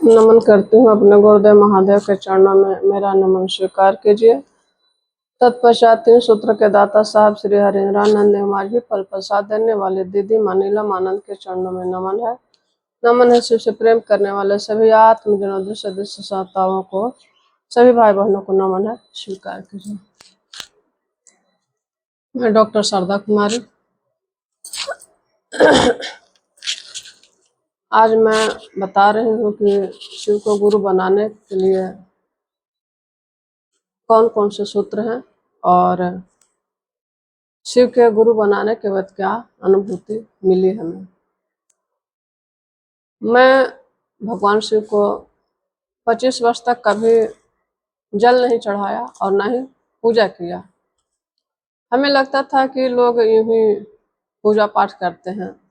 नमन करती हूँ अपने गुरुदेव महादेव के चरणों में, मेरा नमन स्वीकार कीजिए। तत्पश्चात 3 सूत्र के दाता साहब श्री हरिहरानंद माझी फल प्रसाद देने वाले दीदी नीलम आनंद के चरणों में नमन है। नमन है शिव से प्रेम करने वाले सभी आत्मजनों दृश्य संताओं को, सभी भाई बहनों को नमन है, स्वीकार कीजिए। मैं डॉक्टर शारदा कुमारी। आज मैं बता रही हूँ कि शिव को गुरु बनाने के लिए कौन कौन से सूत्र हैं और शिव के गुरु बनाने के बाद क्या अनुभूति मिली हमें। मैं भगवान शिव को 25 वर्ष तक कभी जल नहीं चढ़ाया और न ही पूजा किया। हमें लगता था कि लोग यूं ही पूजा पाठ करते हैं,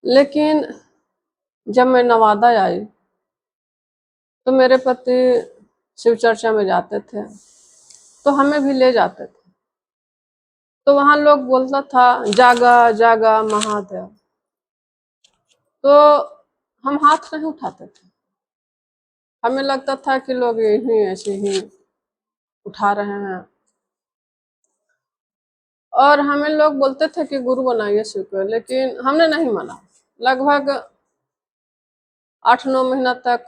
लेकिन जब मैं नवादा आई तो मेरे पति शिव चर्चा में जाते थे तो हमें भी ले जाते थे। तो वहां लोग बोलता था जागा जागा महादेव, तो हम हाथ नहीं उठाते थे। हमें लगता था कि लोग यही ऐसे ही उठा रहे हैं और हमें लोग बोलते थे कि गुरु बनाइए शिव को, लेकिन हमने नहीं माना। लगभग 8-9 महीना तक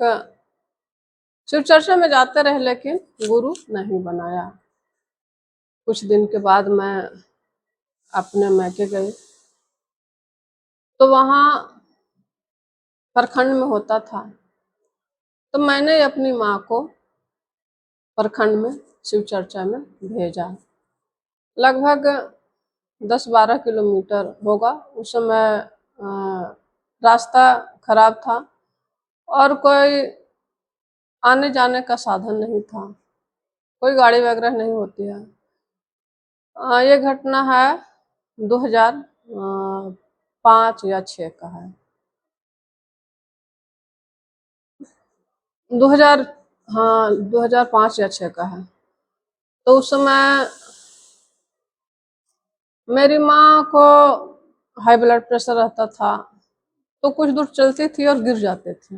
शिव चर्चा में जाते रहे लेकिन गुरु नहीं बनाया। कुछ दिन के बाद मैं अपने मैके गई तो वहां प्रखंड में होता था, तो मैंने अपनी माँ को प्रखंड में शिव चर्चा में भेजा। लगभग 10-12 किलोमीटर होगा। उस समय रास्ता खराब था और कोई आने जाने का साधन नहीं था, कोई गाड़ी वगैरह नहीं होती है। ये घटना है 2005 या 6 का है। 2005 या 6 का है। तो उस समय मेरी माँ को हाई ब्लड प्रेशर रहता था, तो कुछ दूर चलती थी और गिर जाते थे।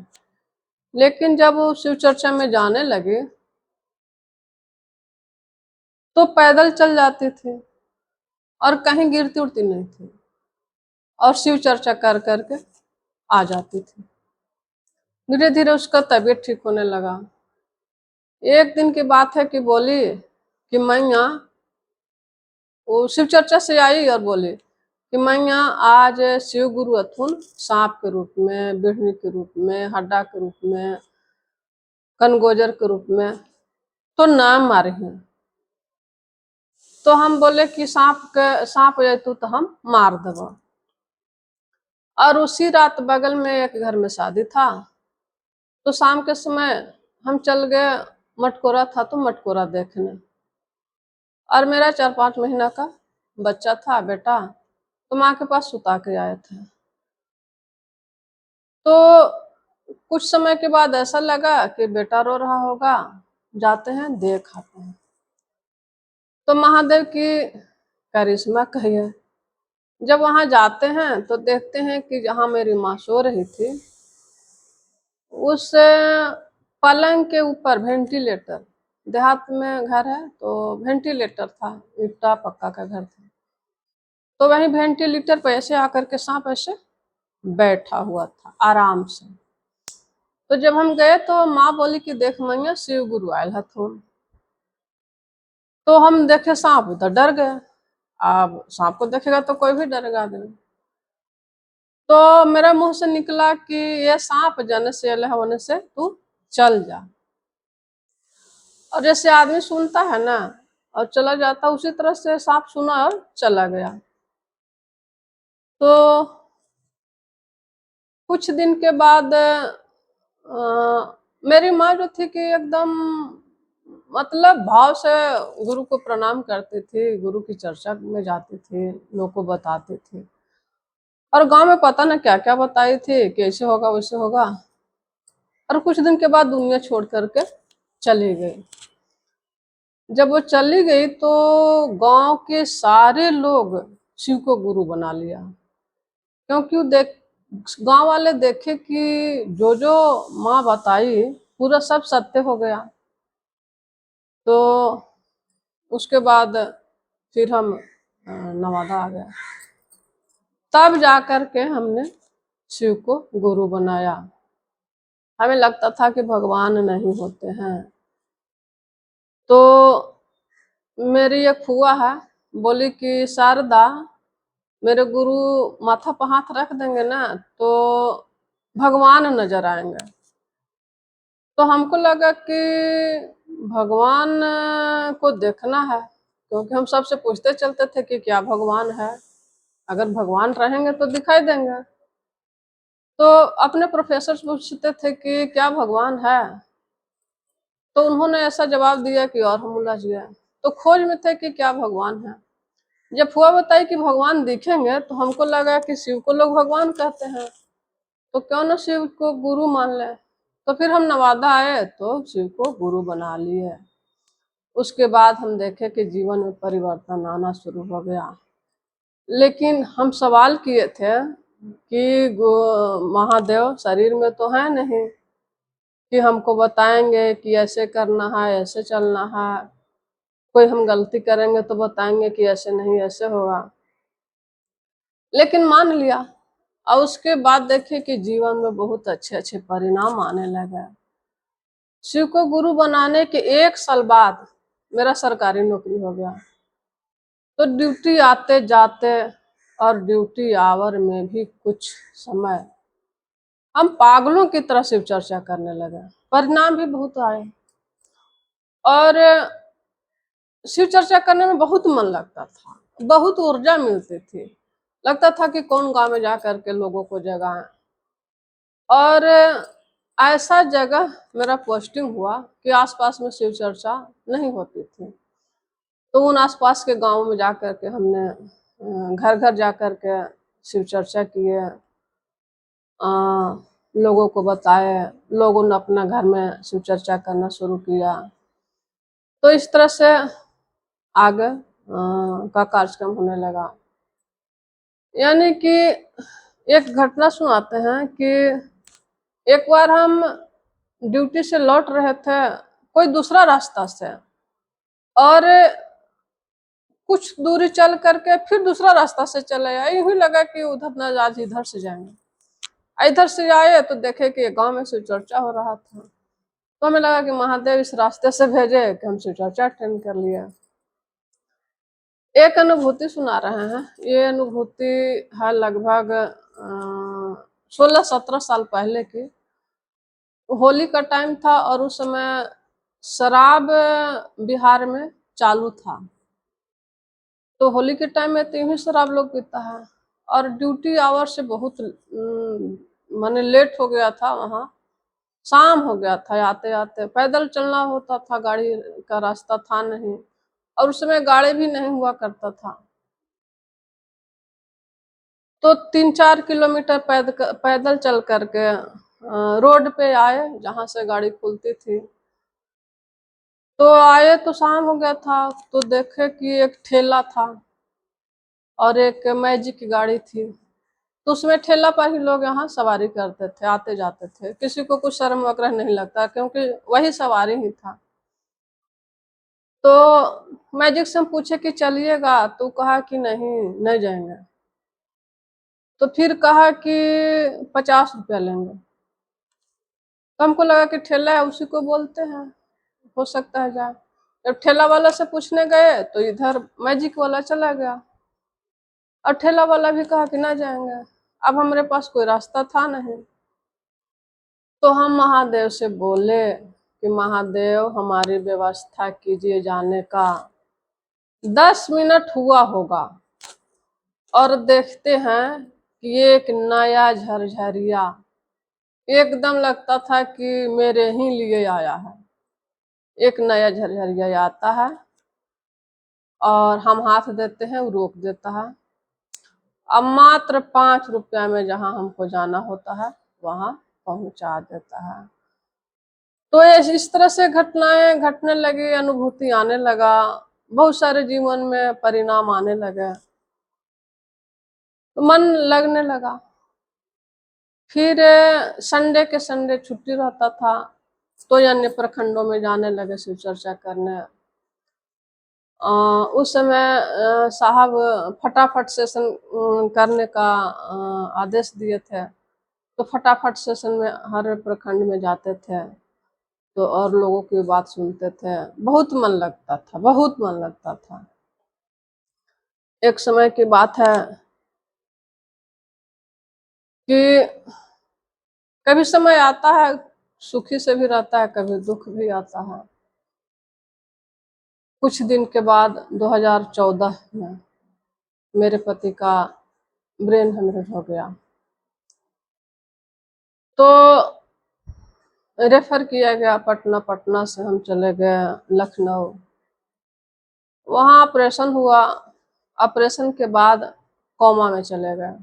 लेकिन जब वो शिव चर्चा में जाने लगे तो पैदल चल जाती थी और कहीं गिरती उड़ती नहीं थी और शिव चर्चा कर करके आ जाती थी। धीरे धीरे उसका तबीयत ठीक होने लगा। एक दिन की बात है कि बोली कि मैया, वो शिव चर्चा से आई और बोली कि मैया आज शिव गुरु अथुन सांप के रूप में, बिढ़नी के रूप में, हड्डा के रूप में, कनगोजर के रूप में तो नाम मारे हैं। तो हम बोले कि सांप जैतु तो हम मार देव। और उसी रात बगल में एक घर में शादी था, तो शाम के समय हम चल गए, मटकोरा था तो मटकोरा देखने। और मेरा 4-5 महीना का बच्चा था, बेटा, तो माँ के पास सुता के आए थे। तो कुछ समय के बाद ऐसा लगा कि बेटा रो रहा होगा, जाते हैं देख आते हैं। तो महादेव की करिश्मा कहिए, जब वहां जाते हैं तो देखते हैं कि जहां मेरी माँ सो रही थी उस पलंग के ऊपर वेंटिलेटर, देहात में घर है तो वेंटिलेटर था, ईटा पक्का का घर था, तो वही वेंटिलेटर पे ऐसे आकर के सांप ऐसे बैठा हुआ था आराम से। तो जब हम गए तो माँ बोली कि देख मैया शिव गुरु आयल हथुन। तो हम देखे सांप, उधर डर गए। अब सांप को देखेगा तो कोई भी डरेगा आदमी। तो मेरा मुंह से निकला कि ये सांप जन से होने से तू चल जा। और जैसे आदमी सुनता है ना और चला जाता, उसी तरह से सांप सुना और चला गया। तो कुछ दिन के बाद मेरी माँ जो थी कि एकदम मतलब भाव से गुरु को प्रणाम करती थी, गुरु की चर्चा में जाती थी, लोगों को बताती थी और गांव में पता ना क्या क्या बताई थी कि ऐसे होगा वैसे होगा। और कुछ दिन के बाद दुनिया छोड़ करके चली गई। जब वो चली गई तो गांव के सारे लोग शिव को गुरु बना लिया, क्योंकि वो गांव वाले देखे कि जो जो माँ बताई पूरा सब सत्य हो गया। तो उसके बाद फिर हम नवादा आ गए। तब जा कर के हमने शिव को गुरु बनाया। हमें लगता था कि भगवान नहीं होते हैं। तो मेरी एक फूआ है, बोली कि शारदा, मेरे गुरु माथा पर हाथ रख देंगे ना तो भगवान नजर आएंगे। तो हमको लगा कि भगवान को देखना है, क्योंकि हम सबसे पूछते चलते थे कि क्या भगवान है, अगर भगवान रहेंगे तो दिखाई देंगे। तो अपने प्रोफेसर से पूछते थे कि क्या भगवान है, तो उन्होंने ऐसा जवाब दिया कि और हम उलझ गए। तो खोज में थे कि क्या भगवान है। जब फुआ बताई कि भगवान दिखेंगे तो हमको लगा कि शिव को लोग भगवान कहते हैं, तो क्यों ना शिव को गुरु मान ले। तो फिर हम नवादा आए तो शिव को गुरु बना लिए। उसके बाद हम देखे कि जीवन में परिवर्तन आना शुरू हो गया। लेकिन हम सवाल किए थे कि महादेव शरीर में तो है नहीं कि हमको बताएंगे कि ऐसे करना है, ऐसे चलना है। कोई हम गलती करेंगे तो बताएंगे कि ऐसे नहीं ऐसे होगा। लेकिन मान लिया। और उसके बाद देखे कि जीवन में बहुत अच्छे अच्छे परिणाम आने लगे। शिव को गुरु बनाने के 1 साल बाद मेरा सरकारी नौकरी हो गया। तो ड्यूटी आते जाते और ड्यूटी आवर में भी कुछ समय हम पागलों की तरह शिव चर्चा करने लगे। परिणाम भी बहुत आए और शिव चर्चा करने में बहुत मन लगता था, बहुत ऊर्जा मिलती थी। लगता था कि कौन गांव में जा करके लोगों को जगाएं। और ऐसा जगह मेरा पोस्टिंग हुआ कि आसपास में शिव चर्चा नहीं होती थी। तो उन आसपास के गांवों में जा करके हमने घर घर जा करके शिव चर्चा किए, लोगों को बताए। लोगों ने अपना घर में शिव चर्चा करना शुरू किया। तो इस तरह से आगे का कार्यक्रम होने लगा। यानी कि एक घटना सुनाते हैं कि एक बार हम ड्यूटी से लौट रहे थे कोई दूसरा रास्ता से, और कुछ दूरी चल करके फिर दूसरा रास्ता से चले आए। यूं ही लगा कि उधर न, आज इधर से जाएंगे। इधर से आए तो देखे कि गांव में शिव चर्चा हो रहा था। तो हमें लगा कि महादेव इस रास्ते से भेजे कि हम शिव चर्चा अटेंड कर लिए। एक अनुभूति सुना रहे हैं। ये अनुभूति है लगभग 16-17 साल पहले की। होली का टाइम था और उस समय शराब बिहार में चालू था। तो होली के टाइम में तो यूं ही शराब लोग पीता है। और ड्यूटी आवर से बहुत माने लेट हो गया था। वहाँ शाम हो गया था। आते आते पैदल चलना होता था, गाड़ी का रास्ता था नहीं, और उस समय गाड़ी भी नहीं हुआ करता था। तो 3-4 किलोमीटर पैदल चल करके रोड पे आए जहाँ से गाड़ी खुलती थी। तो आए तो शाम हो गया था। तो देखे कि एक ठेला था और एक मैजिक की गाड़ी थी। तो उसमें ठेला पर ही लोग यहाँ सवारी करते थे, आते जाते थे। किसी को कुछ शर्म वगैरह नहीं लगता क्योंकि वही सवारी ही था। तो मैजिक से हम पूछे कि चलिएगा, तो कहा कि नहीं, नहीं जाएंगे। तो फिर कहा कि 50 रुपया लेंगे। तो हमको लगा कि ठेला है उसी को बोलते हैं, हो सकता है जाए। जब ठेला वाला से पूछने गए तो इधर मैजिक वाला चला गया और ठेला वाला भी कहा कि ना जाएंगे। अब हमारे पास कोई रास्ता था नहीं। तो हम महादेव से बोले कि महादेव हमारी व्यवस्था कीजिए जाने का। 10 मिनट हुआ होगा और देखते हैं कि एक नया झरझरिया एकदम लगता था कि मेरे ही लिए आया है। एक नया झरझरिया आता है और हम हाथ देते हैं, वो रोक देता है। अब मात्र 5 रुपया में जहाँ हमको जाना होता है वहाँ पहुँचा देता है। तो इस तरह से घटनाएं घटने लगी, अनुभूति आने लगा, बहुत सारे जीवन में परिणाम आने लगे, तो मन लगने लगा। फिर संडे के संडे छुट्टी रहता था, तो अन्य प्रखंडों में जाने लगे शिव चर्चा करने। उस समय साहब फटाफट सेशन करने का आदेश दिए थे, तो फटाफट सेशन में हर प्रखंड में जाते थे, तो और लोगों की बात सुनते थे। बहुत मन लगता था, बहुत मन लगता था। एक समय की बात है कि कभी समय आता है सुखी से भी रहता है, कभी दुख भी आता है। कुछ दिन के बाद 2014 में मेरे पति का ब्रेन हेमरेज हो गया, तो रेफर किया गया पटना। पटना से हम चले गए लखनऊ, वहाँ ऑपरेशन हुआ। ऑपरेशन के बाद कोमा में चले गए,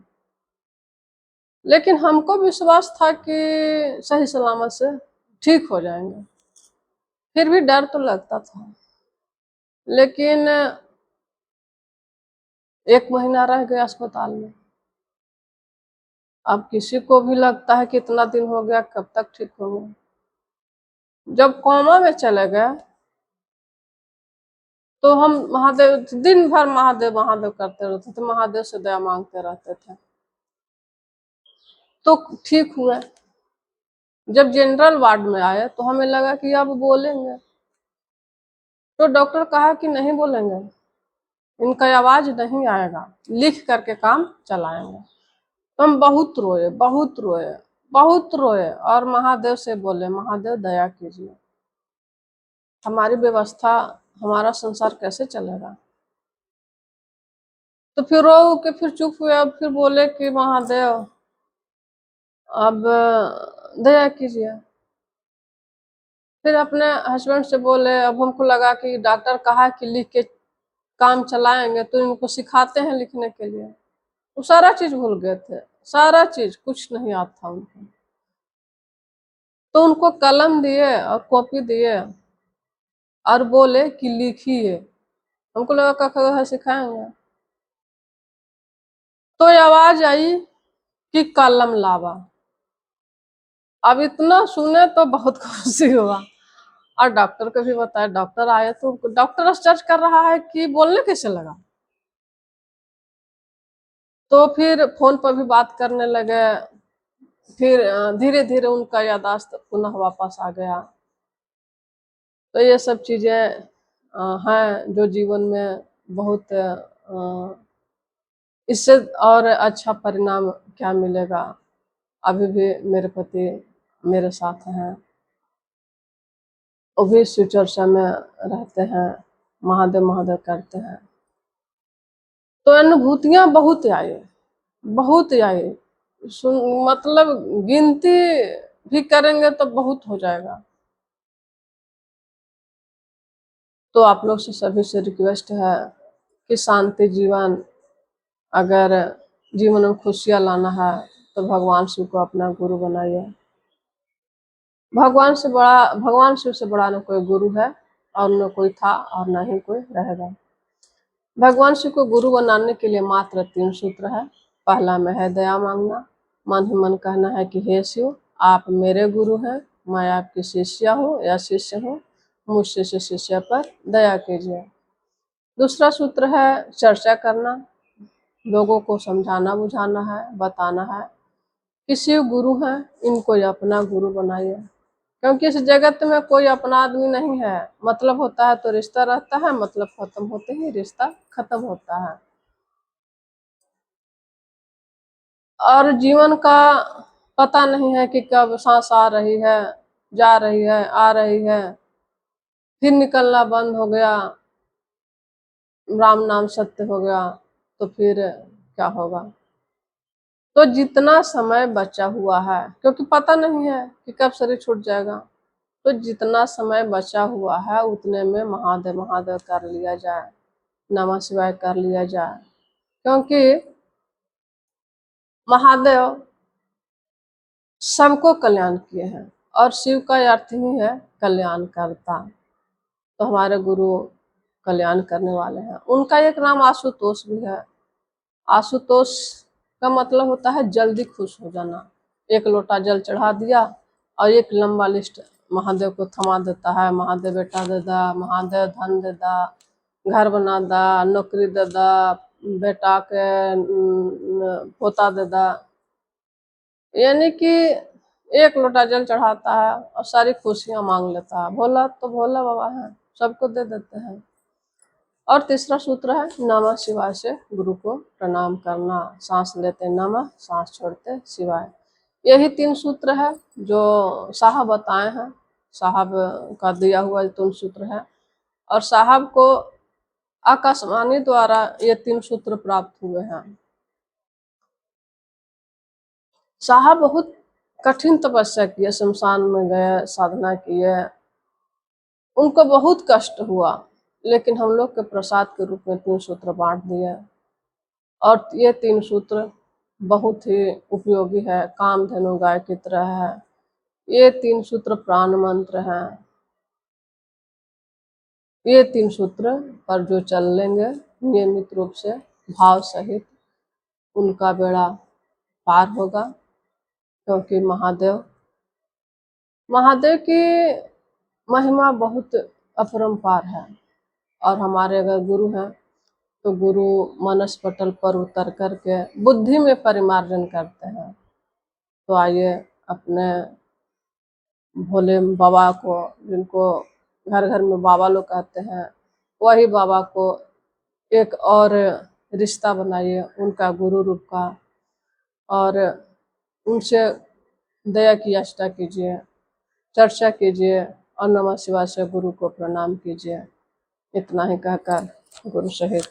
लेकिन हमको विश्वास था कि सही सलामत से ठीक हो जाएंगे। फिर भी डर तो लगता था, लेकिन 1 महीना रह गए अस्पताल में। अब किसी को भी लगता है कितना दिन हो गया, कब तक ठीक होंगे। जब कोमा में चले गए तो हम महादेव, दिन भर महादेव महादेव करते रहते थे, महादेव से दया मांगते रहते थे, तो ठीक हुए। जब जनरल वार्ड में आए तो हमें लगा कि अब बोलेंगे, तो डॉक्टर कहा कि नहीं बोलेंगे, इनका आवाज नहीं आएगा, लिख करके काम चलाएंगे। तो हम बहुत रोए, बहुत रोए, बहुत रोए, और महादेव से बोले, महादेव दया कीजिए, हमारी व्यवस्था, हमारा संसार कैसे चलेगा। तो फिर रो के फिर चुप हुए। अब फिर बोले कि महादेव अब दया कीजिए। फिर अपने हस्बैंड से बोले, अब हमको लगा कि डॉक्टर कहा कि लिख के काम चलाएंगे, तो इनको सिखाते हैं लिखने के लिए। वो सारा चीज भूल गए थे, सारा चीज, कुछ नहीं आता था उनको। तो उनको कलम दिए और कॉपी दिए और बोले कि लिखिए। हमको लगा क ख ग सिखाएंगे, तो आवाज आई कि कलम लावा। अब इतना सुने तो बहुत खुशी हुआ, और डॉक्टर को भी बताया। डॉक्टर आए तो डॉक्टर आश्चर्य कर रहा है कि बोलने कैसे लगा। तो फिर फोन पर भी बात करने लगे। फिर धीरे धीरे उनका याददाश्त पुनः वापस आ गया। तो ये सब चीजें हैं जो जीवन में बहुत इससे और अच्छा परिणाम क्या मिलेगा। अभी भी मेरे पति मेरे साथ हैं, वो भी शिव चर्चा में रहते हैं, महादेव महादेव करते हैं। तो अनुभूतियां बहुत आई, बहुत आई। सुन, मतलब गिनती भी करेंगे तो बहुत हो जाएगा। तो आप लोग से सभी से रिक्वेस्ट है कि शांति जीवन, अगर जीवन में खुशियाँ लाना है तो भगवान शिव को अपना गुरु बनाइए। भगवान शिव से बड़ा न कोई गुरु है, और न कोई था, और न ही कोई रहेगा। भगवान शिव को गुरु बनाने के लिए मात्र 3 सूत्र है। पहला में है दया मांगना। मन ही मन कहना है कि हे शिव, आप मेरे गुरु हैं, मैं आपकी शिष्या हूँ या शिष्य हूँ, मुझसे से शिष्य पर दया कीजिए। दूसरा सूत्र है चर्चा करना, लोगों को समझाना बुझाना है, बताना है कि शिव गुरु हैं, इनको अपना गुरु बनाइए। क्योंकि इस जगत में कोई अपना आदमी नहीं है। मतलब होता है तो रिश्ता रहता है, मतलब खत्म होते ही रिश्ता खत्म होता है। और जीवन का पता नहीं है कि कब सांस आ रही है, जा रही है, आ रही है, फिर निकलना बंद हो गया, राम नाम सत्य हो गया, तो फिर क्या होगा। तो जितना समय बचा हुआ है, क्योंकि पता नहीं है कि कब शरीर छूट जाएगा, तो जितना समय बचा हुआ है उतने में महादेव महादेव कर लिया जाए, नमः शिवाय कर लिया जाए। क्योंकि महादेव सबको कल्याण किए हैं, और शिव का अर्थ ही है कल्याण करता। तो हमारे गुरु कल्याण करने वाले हैं। उनका एक नाम आशुतोष भी है। आशुतोष का मतलब होता है जल्दी खुश हो जाना। एक लोटा जल चढ़ा दिया और एक लंबा लिस्ट महादेव को थमा देता है। महादेव बेटा दे दा, महादेव धन दे दा, घर बना दा, नौकरी दे दा, बेटा के पोता दे दा। यानी कि एक लोटा जल चढ़ाता है और सारी खुशियां मांग लेता है। भोला तो भोला बाबा है, सबको दे देते हैं। और तीसरा सूत्र है नमः शिवाय से गुरु को प्रणाम करना। सांस लेते नमः, सांस छोड़ते शिवाय। यही 3 सूत्र है जो साहब बताए हैं। साहब का दिया हुआ 3 सूत्र है और साहब को आकाशवाणी द्वारा ये 3 सूत्र प्राप्त हुए हैं। साहब बहुत कठिन तपस्या किए, शमशान में गए, साधना किए, उनको बहुत कष्ट हुआ, लेकिन हम लोग के प्रसाद के रूप में 3 सूत्र बांट दिए। और ये 3 सूत्र बहुत ही उपयोगी है, कामधेनु गाय की तरह है। ये 3 सूत्र प्राण मंत्र हैं। ये 3 सूत्र पर जो चल लेंगे नियमित रूप से भाव सहित, उनका बेड़ा पार होगा। क्योंकि महादेव की महिमा बहुत अपरंपार है। और हमारे अगर गुरु हैं तो गुरु मनस पटल पर उतर करके बुद्धि में परिमार्जन करते हैं। तो आइए अपने भोले बाबा को, जिनको घर घर में बाबा लोग कहते हैं, वही बाबा को एक और रिश्ता बनाइए उनका गुरु रूप का, और उनसे दया की याचना कीजिए, चर्चा कीजिए और नमः शिवाय से गुरु को प्रणाम कीजिए। इतना ही कहकर गुरु सहित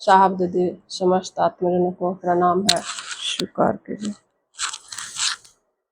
साहब दीदी समस्त आत्मजनों को प्रणाम है, स्वीकार कीजिए।